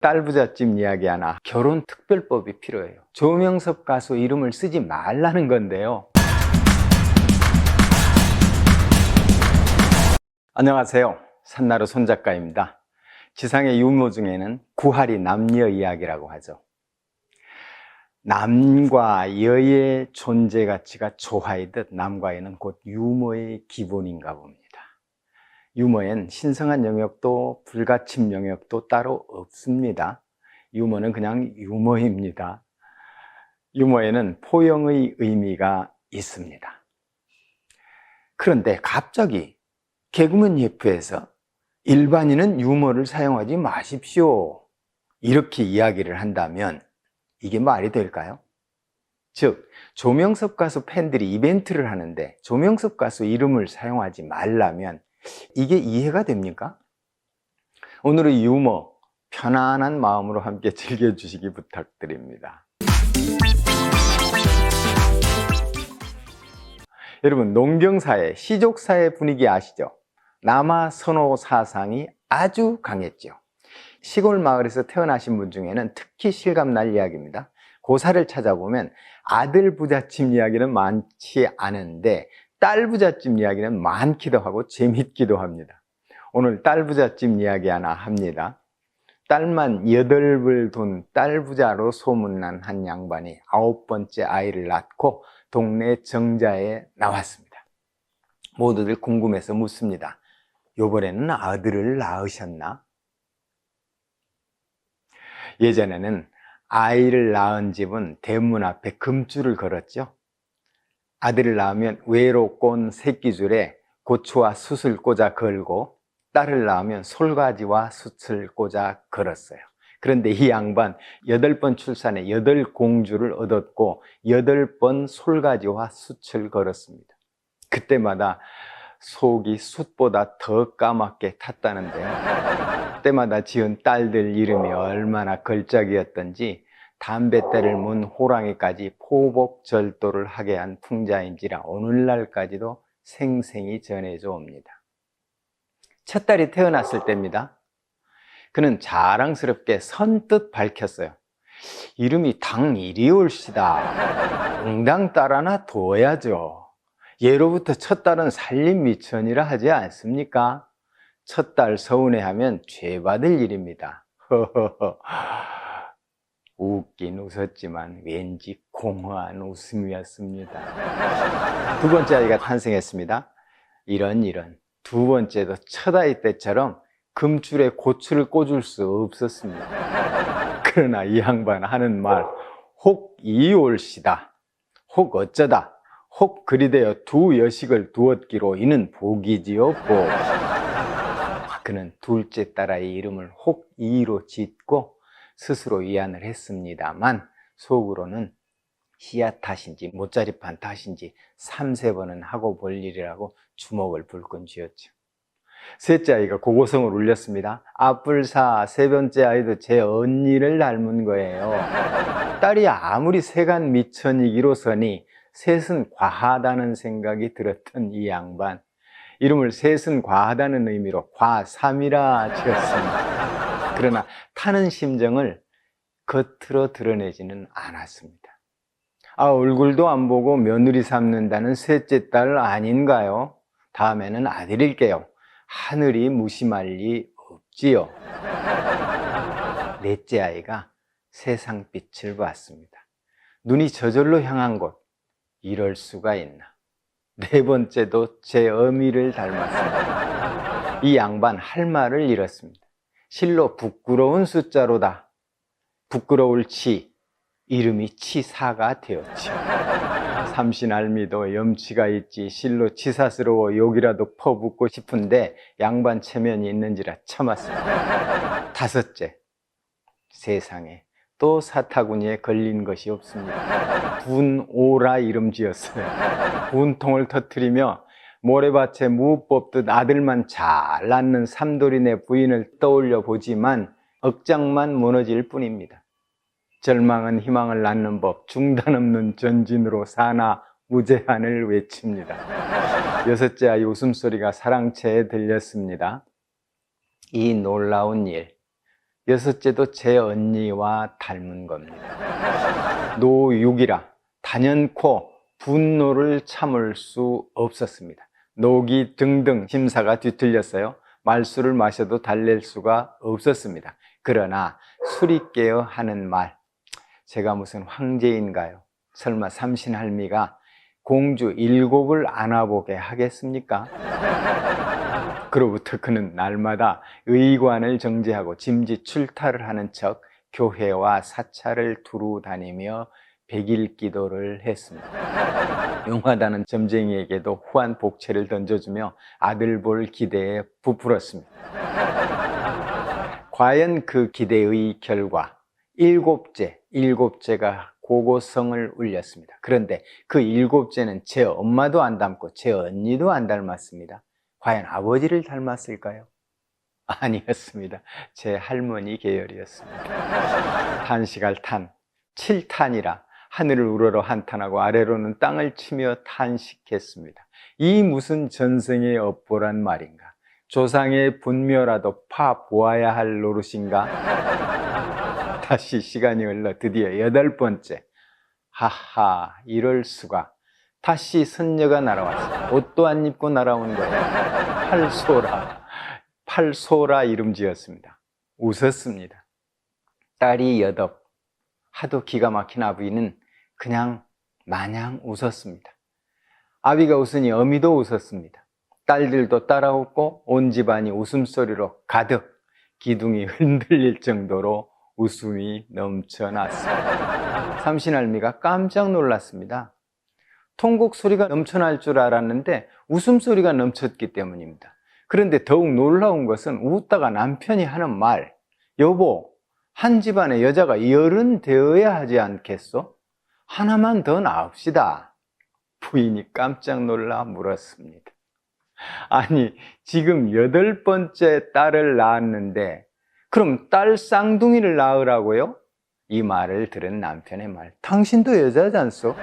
딸 부잣집 이야기 하나, 결혼 특별법이 필요해요. 조명섭 가수 이름을 쓰지 말라는 건데요. 안녕하세요. 산나루 손작가입니다. 지상의 유머 중에는 구할이 남녀 이야기라고 하죠. 남과 여의 존재 가치가 조화이듯 남과 여는 곧 유머의 기본인가 봅니다. 유머엔 신성한 영역도 불가침 영역도 따로 없습니다. 유머는 그냥 유머입니다. 유머에는 포용의 의미가 있습니다. 그런데 갑자기 개그맨 협회에서 일반인은 유머를 사용하지 마십시오, 이렇게 이야기를 한다면 이게 말이 될까요? 즉, 조명섭 가수 팬들이 이벤트를 하는데 조명섭 가수 이름을 사용하지 말라면 이게 이해가 됩니까? 오늘의 유머, 편안한 마음으로 함께 즐겨주시기 부탁드립니다. 여러분, 농경사회, 시족사회 분위기 아시죠? 남아선호 사상이 아주 강했죠. 시골 마을에서 태어나신 분 중에는 특히 실감날 이야기입니다. 고사를 찾아보면 아들 부잣집 이야기는 많지 않은데 딸 부잣집 이야기는 많기도 하고 재밌기도 합니다. 오늘 딸 부잣집 이야기 하나 합니다. 딸만 8을 둔 딸 부자로 소문난 한 양반이 9번째 아이를 낳고 동네 정자에 나왔습니다. 모두들 궁금해서 묻습니다. 요번에는 아들을 낳으셨나? 예전에는 아이를 낳은 집은 대문 앞에 금줄을 걸었죠. 아들을 낳으면 외로 꼰 새끼줄에 고추와 숯을 꽂아 걸고, 딸을 낳으면 솔가지와 숯을 꽂아 걸었어요. 그런데 이 양반 8번 출산에 8공주를 얻었고 8번 솔가지와 숯을 걸었습니다. 그때마다 속이 숯보다 더 까맣게 탔다는데요. 그때마다 지은 딸들 이름이 얼마나 걸작이었던지 담뱃대를 문 호랑이까지 포복절도를 하게 한 풍자인지라 오늘날까지도 생생히 전해져 옵니다. 첫 딸이 태어났을 때입니다. 그는 자랑스럽게 선뜻 밝혔어요. 이름이 당일이올시다. 응당 딸 하나 둬야죠. 예로부터 첫 딸은 살림 미천이라 하지 않습니까? 첫 딸 서운해하면 죄받을 일입니다. 허허허. 웃긴 웃었지만 왠지 공허한 웃음이었습니다. 두 번째 아이가 탄생했습니다. 이런 두 번째도 첫 아이 때처럼 금줄에 고추를 꽂을 수 없었습니다. 그러나 이 양반 하는 말, 혹 이올시다, 혹 어쩌다, 혹 그리되어 두 여식을 두었기로 이는 복이지요, 복. 그는 둘째 딸아이 이름을 혹이로 짓고 스스로 위안을 했습니다만 속으로는 씨앗 탓인지 못자리판 탓인지 3-4번은 하고 볼 일이라고 주먹을 불끈 쥐었죠. 셋째 아이가 고고성을 울렸습니다. 아뿔사, 세 번째 아이도 제 언니를 닮은 거예요. 딸이 아무리 세간 미천이기로서니 셋은 과하다는 생각이 들었던 이 양반, 이름을 셋은 과하다는 의미로 과삼이라 지었습니다. 그러나 타는 심정을 겉으로 드러내지는 않았습니다. 얼굴도 안 보고 며느리 삼는다는 셋째 딸 아닌가요? 다음에는 아들일게요. 하늘이 무심할 리 없지요. 넷째 아이가 세상빛을 봤습니다. 눈이 저절로 향한 곳, 이럴 수가 있나. 네 번째도 제 어미를 닮았습니다. 이 양반 할 말을 잃었습니다. 실로 부끄러운 숫자로다. 부끄러울 치, 이름이 치사가 되었죠. 삼신알미도 염치가 있지 실로 치사스러워 욕이라도 퍼붓고 싶은데 양반 체면이 있는지라 참았습니다. 다섯째, 세상에 또 사타구니에 걸린 것이 없습니다. 분오라 이름 지었어요. 분통을 터뜨리며 모래밭에 무 뽑듯 아들만 잘 낳는 삼돌이네 부인을 떠올려 보지만 억장만 무너질 뿐입니다. 절망은 희망을 낳는 법, 중단 없는 전진으로 사나 무제한을 외칩니다. 여섯째 아이 웃음소리가 사랑채에 들렸습니다. 이 놀라운 일, 여섯째도 제 언니와 닮은 겁니다. 노육이라 단연코 분노를 참을 수 없었습니다. 노기 등등 심사가 뒤틀렸어요. 말술을 마셔도 달랠 수가 없었습니다. 그러나 술이 깨어 하는 말, 제가 무슨 황제인가요? 설마 삼신할미가 공주 7을 안아보게 하겠습니까? 그로부터 그는 날마다 의관을 정지하고 짐짓 출타를 하는 척 교회와 사찰을 두루 다니며 백일 기도를 했습니다. 용하다는 점쟁이에게도 후한 복채를 던져주며 아들 볼 기대에 부풀었습니다. 과연 그 기대의 결과 일곱째가 고고성을 울렸습니다. 그런데 그 일곱째는 제 엄마도 안 닮고 제 언니도 안 닮았습니다. 과연 아버지를 닮았을까요? 아니었습니다. 제 할머니 계열이었습니다. 탄식할 탄, 7탄이라 하늘을 우러러 한탄하고 아래로는 땅을 치며 탄식했습니다. 이 무슨 전생의 업보란 말인가? 조상의 분묘라도 파 보아야 할 노릇인가? 다시 시간이 흘러 드디어 8번째. 하하, 이럴 수가. 다시 선녀가 날아왔어요. 옷도 안 입고 날아온 거예요. 팔소라 이름 지었습니다. 웃었습니다. 딸이 8, 하도 기가 막힌 아비는 그냥 마냥 웃었습니다. 아비가 웃으니 어미도 웃었습니다. 딸들도 따라 웃고 온 집안이 웃음소리로 가득, 기둥이 흔들릴 정도로 웃음이 넘쳐났습니다. 삼신할미가 깜짝 놀랐습니다. 통곡 소리가 넘쳐날 줄 알았는데 웃음소리가 넘쳤기 때문입니다. 그런데 더욱 놀라운 것은 웃다가 남편이 하는 말, 여보, 한 집안에 여자가 10은 되어야 하지 않겠소? 하나만 더 낳읍시다. 부인이 깜짝 놀라 물었습니다. 아니, 지금 8번째 딸을 낳았는데 그럼 딸 쌍둥이를 낳으라고요? 이 말을 들은 남편의 말, 당신도 여자잖소?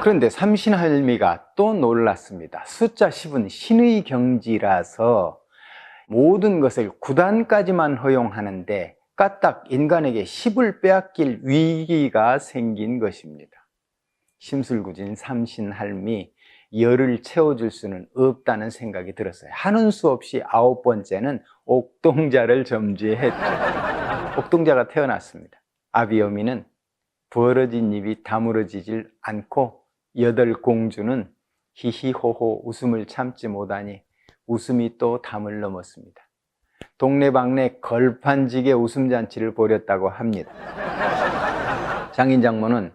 그런데 삼신할미가 또 놀랐습니다. 숫자 10은 신의 경지라서 모든 것을 9단까지만 허용하는데 까딱 인간에게 10을 빼앗길 위기가 생긴 것입니다. 심술궂은 삼신할미, 열을 채워줄 수는 없다는 생각이 들었어요. 하는 수 없이 9번째는 옥동자를 점지했죠. 옥동자가 태어났습니다. 아비어미는 벌어진 입이 다물어지질 않고 8공주는 히히호호 웃음을 참지 못하니 웃음이 또 담을 넘었습니다. 동네방네 걸판지게 웃음잔치를 벌였다고 합니다. 장인장모는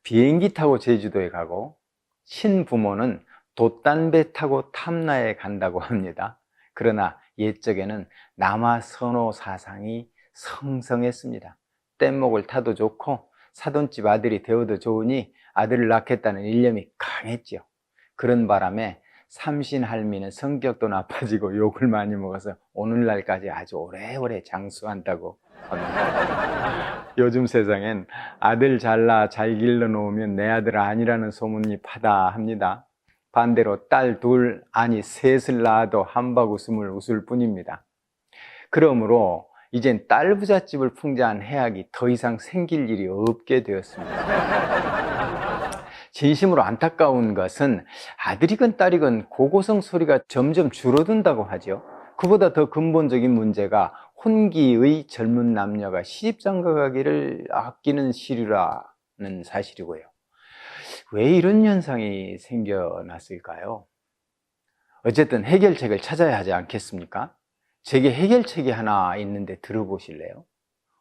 비행기 타고 제주도에 가고 친부모는 돛단배 타고 탐나에 간다고 합니다. 그러나 옛적에는 남아선호 사상이 성성했습니다. 뗏목을 타도 좋고 사돈집 아들이 되어도 좋으니 아들을 낳겠다는 일념이 강했죠. 그런 바람에 삼신할미는 성격도 나빠지고 욕을 많이 먹어서 오늘날까지 아주 오래오래 장수한다고 합니다. 요즘 세상엔 아들 잘나 잘 길러 놓으면 내 아들 아니라는 소문이 파다 합니다. 반대로 딸 2, 아니 3을 낳아도 한박 웃음을 웃을 뿐입니다. 그러므로 이젠 딸 부잣집을 풍자한 해악이 더 이상 생길 일이 없게 되었습니다. 진심으로 안타까운 것은 아들이건 딸이건 고고성 소리가 점점 줄어든다고 하죠. 그보다 더 근본적인 문제가 혼기의 젊은 남녀가 시집장가가기를 아끼는 시류라는 사실이고요. 왜 이런 현상이 생겨났을까요? 어쨌든 해결책을 찾아야 하지 않겠습니까? 제게 해결책이 하나 있는데 들어보실래요?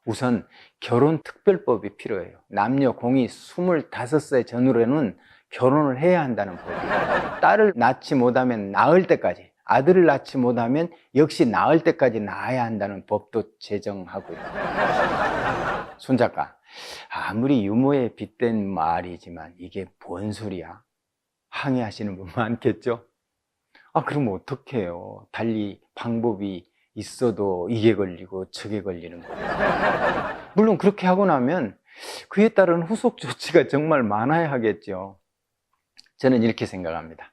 우선 결혼특별법이 필요해요. 남녀 공이 25세 전후로는 결혼을 해야 한다는 법이에요. 딸을 낳지 못하면 낳을 때까지, 아들을 낳지 못하면 역시 낳을 때까지 낳아야 한다는 법도 제정하고요. 손 작가, 아무리 유머에 빗댄 말이지만 이게 뭔 소리야? 항의하시는 분 많겠죠? 그럼 어떡해요? 달리 방법이 있어도 이게 걸리고 저게 걸리는 거예요. 물론 그렇게 하고 나면 그에 따른 후속 조치가 정말 많아야 하겠죠. 저는 이렇게 생각합니다.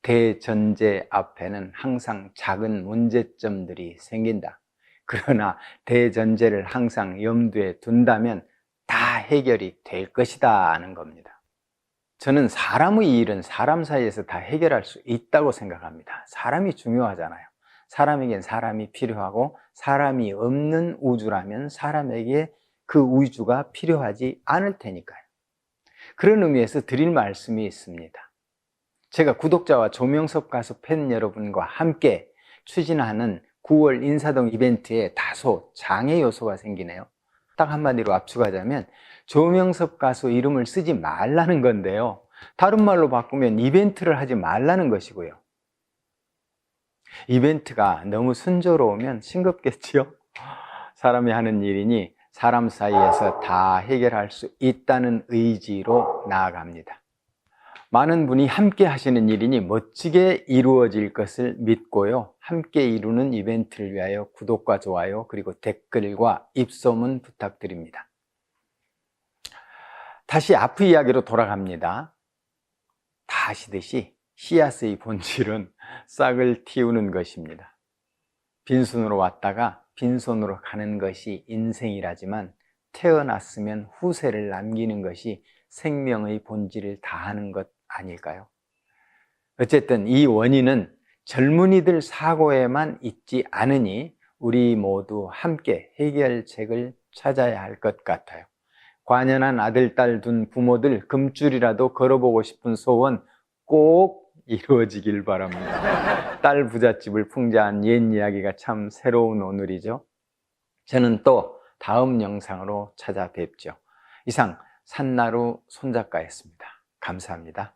대전제 앞에는 항상 작은 문제점들이 생긴다. 그러나 대전제를 항상 염두에 둔다면 다 해결이 될 것이다 하는 겁니다. 저는 사람의 일은 사람 사이에서 다 해결할 수 있다고 생각합니다. 사람이 중요하잖아요. 사람에겐 사람이 필요하고 사람이 없는 우주라면 사람에게 그 우주가 필요하지 않을 테니까요. 그런 의미에서 드릴 말씀이 있습니다. 제가 구독자와 조명섭 가수 팬 여러분과 함께 추진하는 9월 인사동 이벤트에 다소 장애 요소가 생기네요. 딱 한마디로 압축하자면 조명섭 가수 이름을 쓰지 말라는 건데요. 다른 말로 바꾸면 이벤트를 하지 말라는 것이고요. 이벤트가 너무 순조로우면 싱겁겠지요? 사람이 하는 일이니 사람 사이에서 다 해결할 수 있다는 의지로 나아갑니다. 많은 분이 함께 하시는 일이니 멋지게 이루어질 것을 믿고요. 함께 이루는 이벤트를 위하여 구독과 좋아요 그리고 댓글과 입소문 부탁드립니다. 다시 아프 이야기로 돌아갑니다. 다 아시듯이 씨앗의 본질은 싹을 틔우는 것입니다. 빈손으로 왔다가 빈손으로 가는 것이 인생이라지만 태어났으면 후세를 남기는 것이 생명의 본질을 다하는 것 아닐까요? 어쨌든 이 원인은 젊은이들 사고에만 있지 않으니 우리 모두 함께 해결책을 찾아야 할 것 같아요. 관연한 아들, 딸 둔 부모들 금줄이라도 걸어보고 싶은 소원 꼭 이루어지길 바랍니다. 딸 부잣집을 풍자한 옛 이야기가 참 새로운 오늘이죠. 저는 또 다음 영상으로 찾아뵙죠. 이상 산나루 손작가였습니다. 감사합니다.